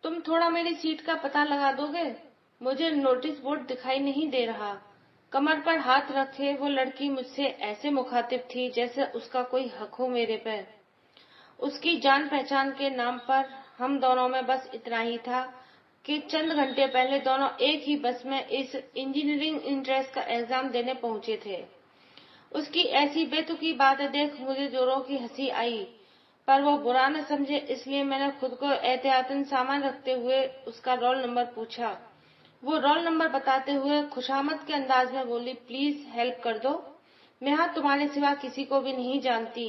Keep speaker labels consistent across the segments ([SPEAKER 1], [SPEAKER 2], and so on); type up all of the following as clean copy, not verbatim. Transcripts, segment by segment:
[SPEAKER 1] तुम थोड़ा मेरी सीट का पता लगा दोगे? मुझे नोटिस बोर्ड दिखाई नहीं दे रहा। कमर पर हाथ रखे वो लड़की मुझसे ऐसे मुखातिब थी जैसे उसका कोई हक हो मेरे पर। उसकी जान पहचान के नाम पर हम दोनों में बस इतना ही था कि चंद घंटे पहले दोनों एक ही बस में इस इंजीनियरिंग इंट्रेंस का एग्जाम देने पहुंचे थे। उसकी ऐसी बेतुकी बातें देख मुझे जोरों की हंसी आई, पर वो बुरा न समझे इसलिए मैंने खुद को एहतियातन सामान रखते हुए उसका रोल नंबर पूछा। वो रोल नंबर बताते हुए खुशामद के अंदाज में बोली, प्लीज हेल्प कर दो, मैं यहाँ तुम्हारे सिवा किसी को भी नहीं जानती।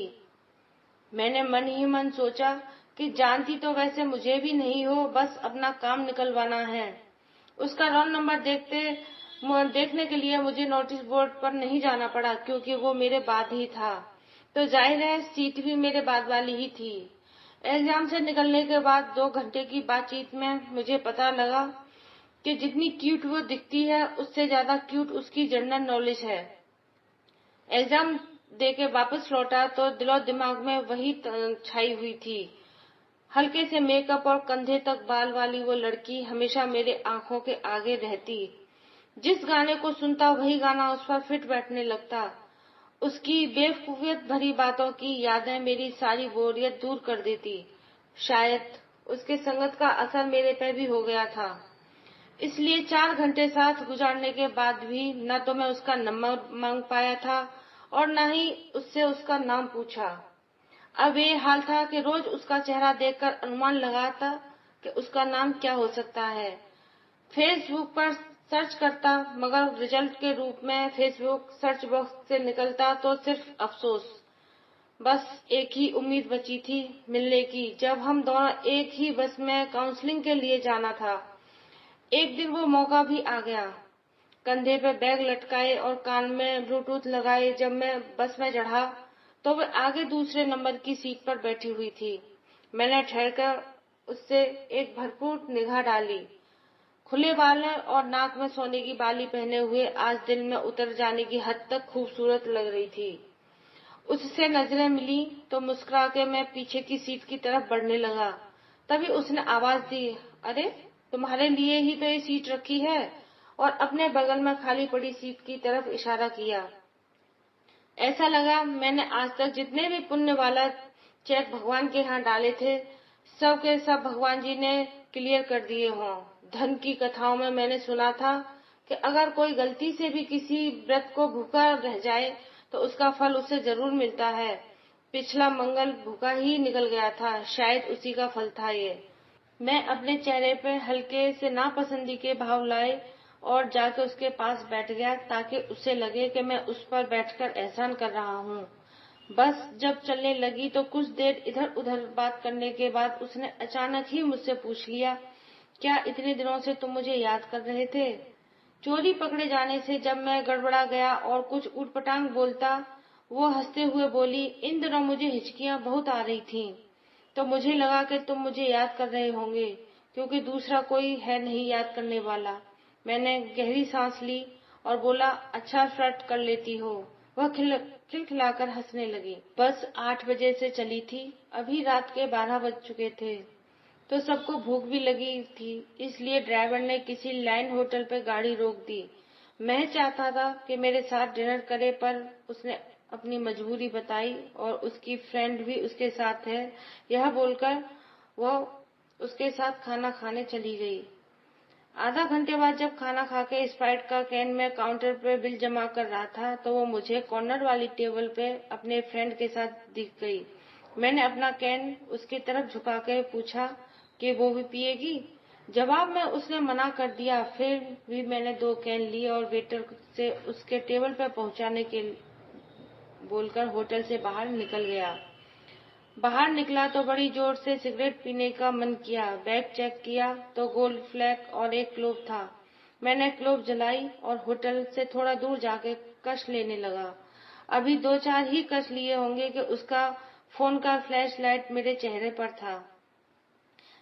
[SPEAKER 1] मैंने मन ही मन सोचा कि जानती तो वैसे मुझे भी नहीं हो, बस अपना काम निकलवाना है। उसका रोल नंबर देखने के लिए मुझे नोटिस बोर्ड पर नहीं जाना पड़ा क्योंकि वो मेरे बाद ही था, तो जाहिर है सीट भी मेरे बाद वाली ही थी। एग्जाम से निकलने के बाद 2 घंटे की बातचीत में मुझे पता लगा कि जितनी क्यूट वो दिखती है उससे ज्यादा क्यूट उसकी जनरल नॉलेज है। एग्जाम देके वापस लौटा तो दिलो दिमाग में वही छाई हुई थी। हल्के से मेकअप और कंधे तक बाल वाली वो लड़की हमेशा मेरे आंखों के आगे रहती। जिस गाने को सुनता वही गाना उस पर फिट बैठने लगता। उसकी बेवकूफियत भरी बातों की यादें मेरी सारी बोरियत दूर कर देती। शायद उसके संगत का असर मेरे पे भी हो गया था, इसलिए 4 घंटे साथ गुजारने के बाद भी न तो मैं उसका नंबर मांग पाया था और न ही उससे उसका नाम पूछा। अब ये हाल था कि रोज उसका चेहरा देखकर अनुमान लगाता कि उसका नाम क्या हो सकता है। फेसबुक पर सर्च करता, मगर रिजल्ट के रूप में फेसबुक सर्च बॉक्स से निकलता तो सिर्फ अफसोस। बस एक ही उम्मीद बची थी, मिलने की, जब हम दोनों एक ही बस में काउंसलिंग के लिए जाना था। एक दिन वो मौका भी आ गया। कंधे पे बैग लटकाए और कान में ब्लूटूथ लगाए जब मैं बस में चढ़ा तो वह आगे दूसरे नंबर की सीट पर बैठी हुई थी। मैंने ठहरकर उससे एक भरपूर निगाह डाली। खुले बालों और नाक में सोने की बाली पहने हुए आज दिल में उतर जाने की हद तक खूबसूरत लग रही थी। उससे नजरें मिली तो मुस्कुरा के मैं पीछे की सीट की तरफ बढ़ने लगा। तभी उसने आवाज दी, अरे तुम्हारे लिए ही तो ये सीट रखी है, और अपने बगल में खाली पड़ी सीट की तरफ इशारा किया। ऐसा लगा मैंने आज तक जितने भी पुण्य वाला चेक भगवान के यहाँ डाले थे सब के सब भगवान जी ने क्लियर कर दिए हों। धन की कथाओं में मैंने सुना था कि अगर कोई गलती से भी किसी व्रत को भूखा रह जाए तो उसका फल उसे जरूर मिलता है। पिछला मंगल भूखा ही निकल गया था, शायद उसी का फल था ये। मैं अपने चेहरे पर हल्के से नापसंदी के भाव लाए और जाकर उसके पास बैठ गया ताकि उसे लगे कि मैं उस पर बैठकर एहसान कर रहा हूँ। बस जब चलने लगी तो कुछ देर इधर उधर बात करने के बाद उसने अचानक ही मुझसे पूछ लिया, क्या इतने दिनों से तुम मुझे याद कर रहे थे? चोरी पकड़े जाने से जब मैं गड़बड़ा गया और कुछ उटपटांग बोलता, वो हंसते हुए बोली, इन दिनों मुझे हिचकियां बहुत आ रही थीं, तो मुझे लगा कि तुम मुझे याद कर रहे होंगे क्योंकि दूसरा कोई है नहीं याद करने वाला। मैंने गहरी सांस ली और बोला, अच्छा फ्लर्ट कर लेती हो। वह खिलखिलाकर हंसने लगी। बस 8 बजे से चली थी, अभी रात के 12 बज चुके थे, तो सबको भूख भी लगी थी, इसलिए ड्राइवर ने किसी लाइन होटल पर गाड़ी रोक दी। मैं चाहता था कि मेरे साथ डिनर करे, पर उसने अपनी मजबूरी बताई और उसकी फ्रेंड भी उसके साथ है, यह बोलकर वह उसके साथ खाना खाने चली गई। आधा घंटे बाद जब खाना खाके स्प्राइट का कैन में काउंटर पे बिल जमा कर रहा था तो वो मुझे कॉर्नर वाली टेबल पे अपने फ्रेंड के साथ दिख गई। मैंने अपना कैन उसकी तरफ झुका कर पूछा कि वो भी पिएगी। जवाब में उसने मना कर दिया। फिर भी मैंने 2 कैन लिए और वेटर से उसके टेबल पर पहुंचाने के बोलकर होटल से बाहर निकल गया। बाहर निकला तो बड़ी जोर से सिगरेट पीने का मन किया। बैग चेक किया तो गोल्ड फ्लैग और एक क्लोव था। मैंने क्लोव जलाई और होटल से थोड़ा दूर जाके कश लेने लगा। अभी 2-4 ही कश लिए होंगे कि उसका फोन का फ्लैश लाइट मेरे चेहरे पर था।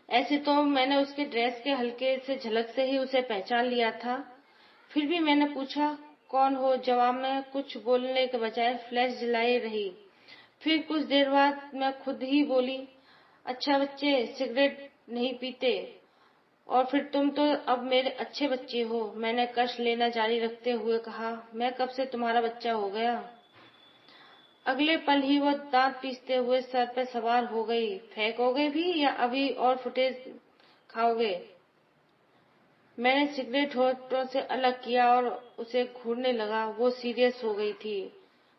[SPEAKER 1] ऐसे तो मैंने उसके ड्रेस के हल्के से झलक से ही उसे पहचान लिया था। फिर भी मैंने पूछा, कौन हो? जवाब में कुछ बोलने के बजाय फ्लैश जलाई रही। फिर कुछ देर बाद मैं खुद ही बोली, अच्छा बच्चे सिगरेट नहीं पीते? और फिर तुम तो अब मेरे अच्छे बच्चे हो। मैंने कष्ट लेना जारी रखते हुए कहा, मैं कब से तुम्हारा बच्चा हो गया। अगले पल ही वो दांत पीसते हुए सर पे सवार हो गई। फेंकोगे भी या अभी और फुटेज खाओगे। मैंने सिगरेट होठों से अलग किया और उसे घूरने लगा। वो सीरियस हो गई थी।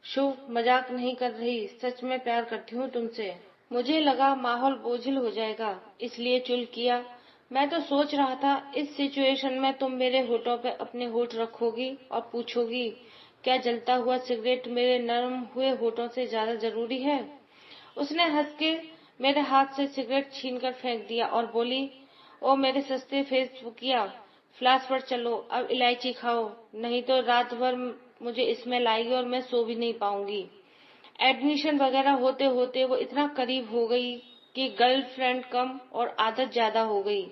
[SPEAKER 1] शुभ, मजाक नहीं कर रही, सच में प्यार करती हूँ तुमसे। मुझे लगा माहौल बोझिल हो जाएगा, इसलिए चुल किया, मैं तो सोच रहा था इस सिचुएशन में तुम मेरे होठों पे अपने होठ रखोगी और पूछोगी, क्या जलता हुआ सिगरेट मेरे नरम हुए होठों से ज्यादा जरूरी है। उसने हंस के मेरे हाथ से सिगरेट छीनकर फेंक दिया और बोली, ओ मेरे सस्ते फेसबुकिया, फ्लैश पर चलो, अब इलायची खाओ, नहीं तो रात भर मुझे स्मेल आएगी और मैं सो भी नहीं पाऊंगी। एडमिशन वगैरह होते होते वो इतना करीब हो गई कि गर्लफ्रेंड कम और आदत ज्यादा हो गई।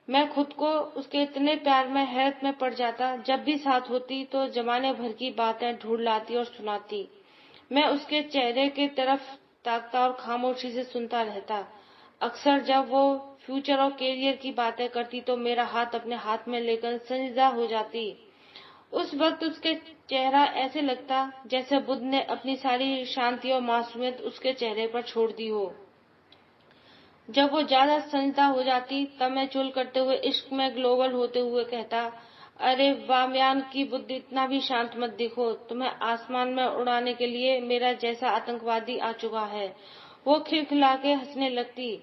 [SPEAKER 1] मैं खुद को उसके इतने प्यार में हैरत में पड़ जाता। जब भी साथ होती तो जमाने भर की बातें ढूंढ लाती और सुनाती। मैं उसके चेहरे की तरफ ताकता और खामोशी से सुनता रहता। अक्सर जब वो फ्यूचर और करियर की बातें करती तो मेरा हाथ अपने हाथ में लेकर संजीदा हो जाती। उस वक्त उसके चेहरा ऐसे लगता जैसे बुद्ध ने अपनी सारी शांति और मासूमियत उसके चेहरे पर छोड़ दी हो। जब वो ज्यादा संजीदा हो जाती तब मैं चुल करते हुए इश्क में ग्लोबल होते हुए कहता, अरे वामयान की बुद्धि, इतना भी शांत मत दिखो, तुम्हें आसमान में उड़ाने के लिए मेरा जैसा आतंकवादी आ चुका है। वो खिलखिला के हंसने लगती।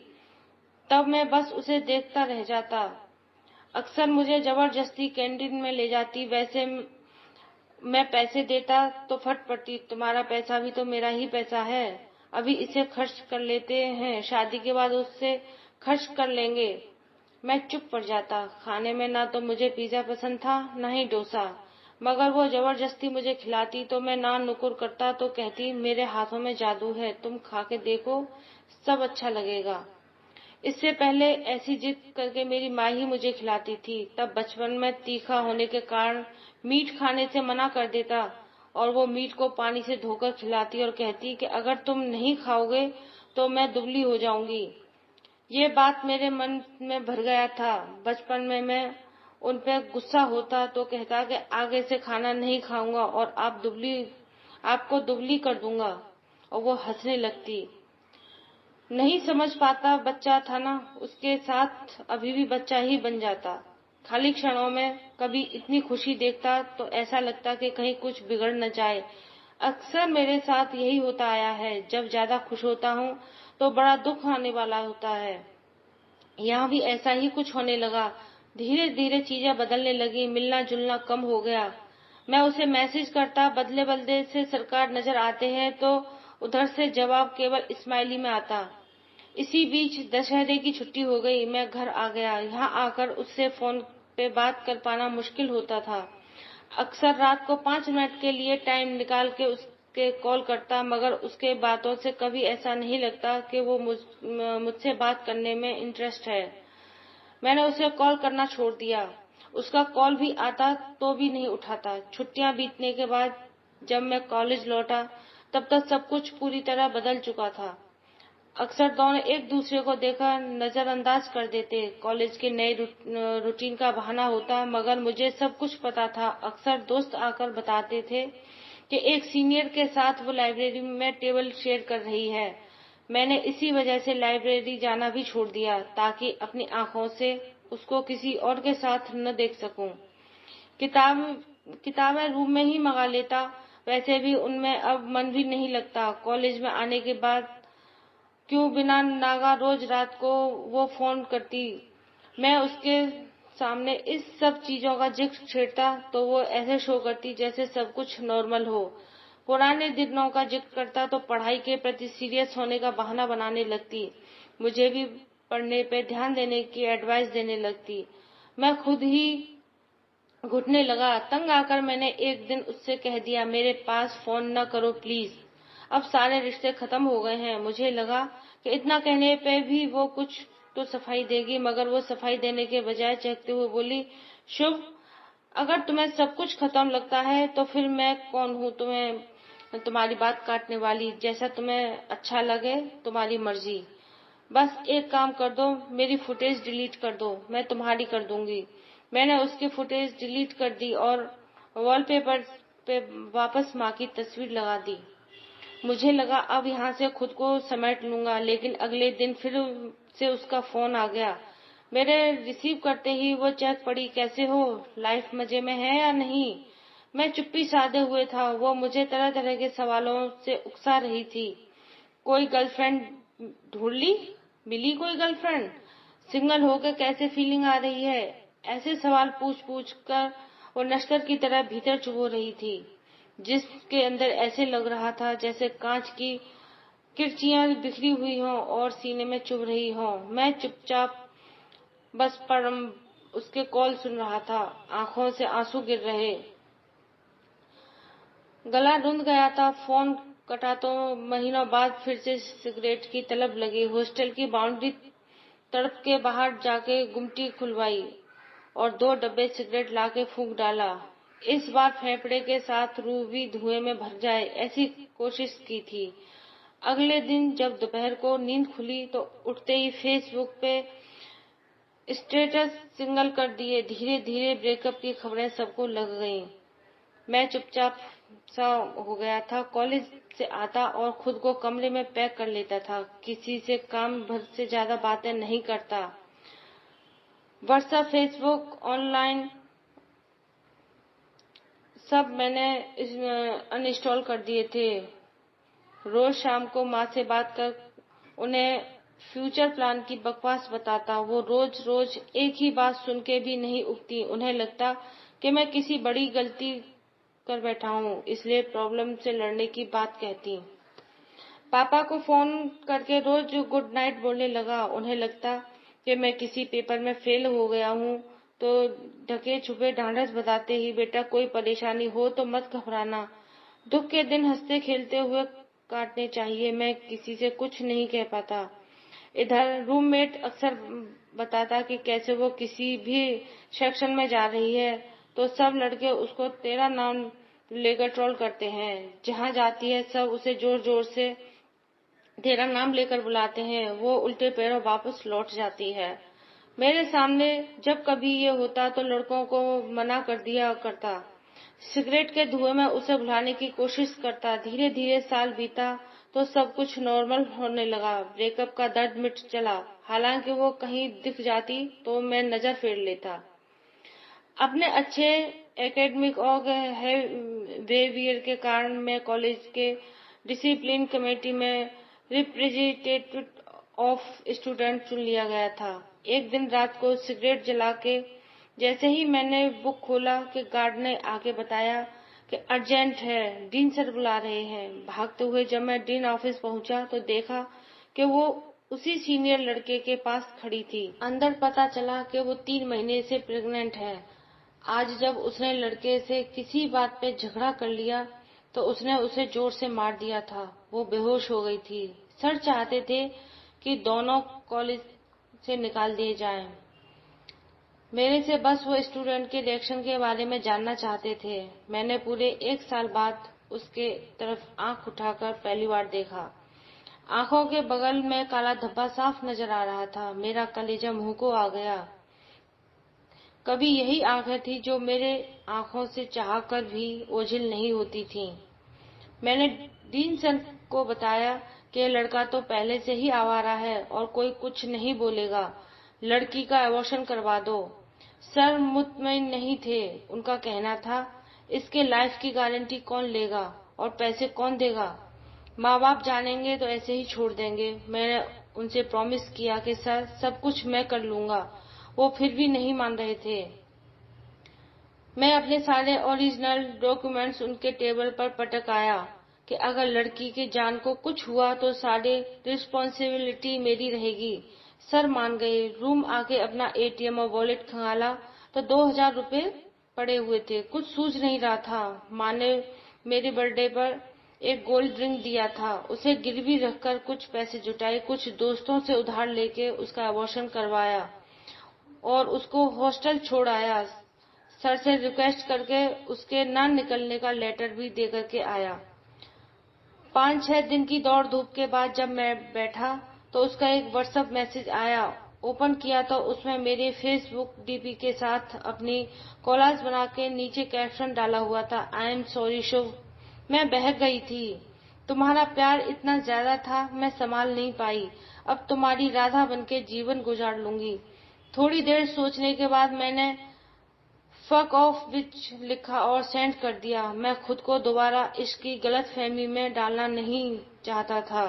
[SPEAKER 1] तब मैं बस उसे देखता रह जाता। अक्सर मुझे जबरदस्ती कैंटीन में ले जाती। वैसे मैं पैसे देता तो फट पड़ती, तुम्हारा पैसा भी तो मेरा ही पैसा है, अभी इसे खर्च कर लेते हैं, शादी के बाद उससे खर्च कर लेंगे। मैं चुप पड़ जाता। खाने में ना तो मुझे पिज्जा पसंद था, ना ही डोसा, मगर वो जबरदस्ती मुझे खिलाती तो मैं ना नुकुर करता तो कहती, मेरे हाथों में जादू है, तुम खा के देखो, सब अच्छा लगेगा। इससे पहले ऐसी जिद करके मेरी माँ ही मुझे खिलाती थी। तब बचपन में तीखा होने के कारण मीट खाने से मना कर देता और वो मीट को पानी से धोकर खिलाती और कहती कि अगर तुम नहीं खाओगे तो मैं दुबली हो जाऊंगी। ये बात मेरे मन में भर गया था। बचपन में मैं उन पे गुस्सा होता तो कहता कि आगे से खाना नहीं खाऊंगा और आपको दुबली कर दूंगा, और वो हंसने लगती। नहीं समझ पाता, बच्चा था ना, उसके साथ अभी भी बच्चा ही बन जाता। खाली क्षणों में कभी इतनी खुशी देखता तो ऐसा लगता कि कहीं कुछ बिगड़ न जाए। अक्सर मेरे साथ यही होता आया है, जब ज्यादा खुश होता हूँ तो बड़ा दुख आने वाला होता है। यहाँ भी ऐसा ही कुछ होने लगा। धीरे धीरे चीजें बदलने लगी, मिलना जुलना कम हो गया। मैं उसे मैसेज करता, बदले बदले से सरकार नजर आते हैं तो उधर से जवाब केवल स्माइली में आता। इसी बीच दशहरे की छुट्टी हो गई। मैं घर आ गया। यहाँ आकर उससे फोन पे बात कर पाना मुश्किल होता था। अक्सर रात को 5 मिनट के लिए टाइम निकाल के उसके कॉल करता, मगर उसके बातों से कभी ऐसा नहीं लगता कि वो मुझसे बात करने में इंटरेस्ट है। मैंने उसे कॉल करना छोड़ दिया। उसका कॉल भी आता तो भी नहीं उठाता। छुट्टियां बीतने के बाद जब मैं कॉलेज लौटा तब तक सब कुछ पूरी तरह बदल चुका था। अक्सर दोनों एक दूसरे को देखकर नजरअंदाज कर देते। कॉलेज के नए रूटीन का बहाना होता, मगर मुझे सब कुछ पता था। अक्सर दोस्त आकर बताते थे कि एक सीनियर के साथ वो लाइब्रेरी में टेबल शेयर कर रही है। मैंने इसी वजह से लाइब्रेरी जाना भी छोड़ दिया, ताकि अपनी आंखों से उसको किसी और के साथ न देख सकूं। किताबें रूम में ही मंगा लेता। वैसे भी उनमें अब मन भी नहीं लगता। कॉलेज में आने के बाद क्यों बिना नागा रोज रात को वो फोन करती। मैं उसके सामने इस सब चीजों का जिक्र छेड़ता तो वो ऐसे शो करती जैसे सब कुछ नॉर्मल हो। पुराने दिनों का जिक्र करता तो पढ़ाई के प्रति सीरियस होने का बहाना बनाने लगती। मुझे भी पढ़ने पे ध्यान देने की एडवाइस देने लगती। मैं खुद ही घुटने लगा। तंग आकर मैंने एक दिन उससे कह दिया, मेरे पास फोन न करो प्लीज, अब सारे रिश्ते खत्म हो गए हैं। मुझे लगा कि इतना कहने पे भी वो कुछ तो सफाई देगी, मगर वो सफाई देने के बजाय चहकते हुए बोली, शुभ, अगर तुम्हें सब कुछ खत्म लगता है तो फिर मैं कौन हूँ तुम्हारी बात काटने वाली। जैसा तुम्हें अच्छा लगे तुम्हारी मर्जी। बस एक काम कर दो, मेरी फुटेज डिलीट कर दो, मैं तुम्हारी कर दूंगी। मैंने उसकी फुटेज डिलीट कर दी और वॉलपेपर पे वापस माँ की तस्वीर लगा दी। मुझे लगा अब यहाँ से खुद को समेट लूंगा, लेकिन अगले दिन फिर से उसका फोन आ गया। मेरे रिसीव करते ही वो चेक पड़ी, कैसे हो, लाइफ मजे में है या नहीं। मैं चुप्पी साधे हुए था। वो मुझे तरह तरह के सवालों से उकसा रही थी। कोई गर्लफ्रेंड ढूंढ ली, मिली कोई गर्लफ्रेंड, सिंगल होकर कैसे फीलिंग आ रही है, ऐसे सवाल पूछ पूछ कर वो नश्तर की तरह भीतर चुभो रही थी, जिसके अंदर ऐसे लग रहा था जैसे कांच की किरचियां बिखरी हुई हों और सीने में चुभ रही हों। मैं चुपचाप बस परम उसके कॉल सुन रहा था। आंखों से आंसू गिर रहे, गला रुंध गया था। फोन कटा तो महीनों बाद फिर से सिगरेट की तलब लगी। हॉस्टल की बाउंड्री तड़प के बाहर जाके गुमटी खुलवाई और 2 डब्बे सिगरेट लाके फूंक डाला। इस बार फेफड़े के साथ रूह भी धुएं में भर जाए, ऐसी कोशिश की थी। अगले दिन जब दोपहर को नींद खुली तो उठते ही फेसबुक पे स्टेटस सिंगल कर दिए। धीरे धीरे ब्रेकअप की खबरें सबको लग गईं। मैं चुपचाप सा हो गया था। कॉलेज से आता और खुद को कमरे में पैक कर लेता था। किसी से काम भर से ज्यादा बातें नहीं करता। व्हाट्सएप, फेसबुक, ऑनलाइन सब मैंने अनइंस्टॉल कर दिए थे। रोज शाम को माँ से बात कर उन्हें फ्यूचर प्लान की बकवास बताता। वो रोज रोज एक ही बात सुन के भी नहीं उगती। उन्हें लगता कि मैं किसी बड़ी गलती कर बैठा हूँ, इसलिए प्रॉब्लम से लड़ने की बात कहती। पापा को फोन करके रोज गुड नाइट बोलने लगा। उन्हें लगता कि मैं किसी पेपर में फेल हो गया हूँ तो ढके छुपे ढांढस बताते ही, बेटा कोई परेशानी हो तो मत घबराना, दुख के दिन हंसते खेलते हुए काटने चाहिए। मैं किसी से कुछ नहीं कह पाता। इधर रूममेट अक्सर बताता कि कैसे वो किसी भी सेक्शन में जा रही है तो सब लड़के उसको तेरा नाम लेकर ट्रोल करते हैं। जहाँ जाती है सब उसे जोर जोर से तेरा नाम लेकर बुलाते हैं। वो उल्टे पैरों वापस लौट जाती है। मेरे सामने जब कभी ये होता तो लड़कों को मना कर दिया करता। सिगरेट के धुएं में उसे भुलाने की कोशिश करता। धीरे धीरे साल बीता तो सब कुछ नॉर्मल होने लगा। ब्रेकअप का दर्द मिट चला। हालांकि वो कहीं दिख जाती तो मैं नजर फेर लेता। अपने अच्छे एकेडमिक और बिहेवियर के कारण मैं कॉलेज के डिसिप्लिन कमेटी में रिप्रेजेंटेटिव ऑफ स्टूडेंट चुन लिया गया था। एक दिन रात को सिगरेट जला के जैसे ही मैंने बुक खोला कि गार्ड ने आके बताया कि अर्जेंट है, डीन सर बुला रहे हैं। भागते हुए जब मैं डीन ऑफिस पहुंचा तो देखा कि वो उसी सीनियर लड़के के पास खड़ी थी। अंदर पता चला कि वो 3 महीने से प्रेग्नेंट है। आज जब उसने लड़के से किसी बात पे झगड़ा कर लिया तो उसने उसे जोर से मार दिया था। वो बेहोश हो गई थी। सर चाहते थे कि दोनों कॉलेज से निकाल दिए जाएं। मेरे से बस वो स्टूडेंट के रिएक्शन के बारे में जानना चाहते थे। मैंने पूरे 1 साल बाद उसके तरफ आंख उठाकर पहली बार देखा। आंखों के बगल में काला धब्बा साफ नजर आ रहा था। मेरा कलेजा मुंह को आ गया। कभी यही आंखें थी जो मेरे आंखों से चाह कर भी ओझल नहीं होती थी। मैंने डीन सर को बताया कि यह लड़का तो पहले से ही आवारा है और कोई कुछ नहीं बोलेगा, लड़की का अबॉर्शन करवा दो। सर मुतमईन नहीं थे। उनका कहना था, इसके लाइफ की गारंटी कौन लेगा और पैसे कौन देगा, माँ बाप जानेंगे तो ऐसे ही छोड़ देंगे। मैंने उनसे प्रॉमिस किया कि सर सब कुछ मैं कर लूंगा। वो फिर भी नहीं मान रहे थे। मैं अपने सारे ओरिजिनल डॉक्यूमेंट्स उनके टेबल पर पटक आया कि अगर लड़की की जान को कुछ हुआ तो सारी रिस्पॉन्सिबिलिटी मेरी रहेगी। सर मान गए। रूम आके अपना एटीएम और वॉलेट खंगाला तो 2000 रुपए पड़े हुए थे। कुछ सूझ नहीं रहा था। माँ ने मेरे बर्थडे पर एक गोल्ड रिंग दिया था, उसे गिरवी रखकर कुछ पैसे जुटाए, कुछ दोस्तों से उधार लेके उसका अबॉर्शन करवाया और उसको हॉस्टल छोड़ आया। सर से रिक्वेस्ट करके उसके ना निकलने का लेटर भी दे करके आया। 5-6 दिन की दौड़ धूप के बाद जब मैं बैठा तो उसका एक व्हाट्सएप मैसेज आया। ओपन किया तो उसमें मेरे फेसबुक डीपी के साथ अपनी कोलाज बना के नीचे कैप्शन डाला हुआ था, आई एम सॉरी शुभ। मैं बहक गई थी। तुम्हारा प्यार इतना ज्यादा था, मैं संभाल नहीं पाई। अब तुम्हारी राधा बनके जीवन गुजार लूंगी। थोड़ी देर सोचने के बाद मैंने फक ऑफ विच लिखा और सेंड कर दिया। मैं खुद को दोबारा इश्क की गलतफहमी में डालना नहीं चाहता था।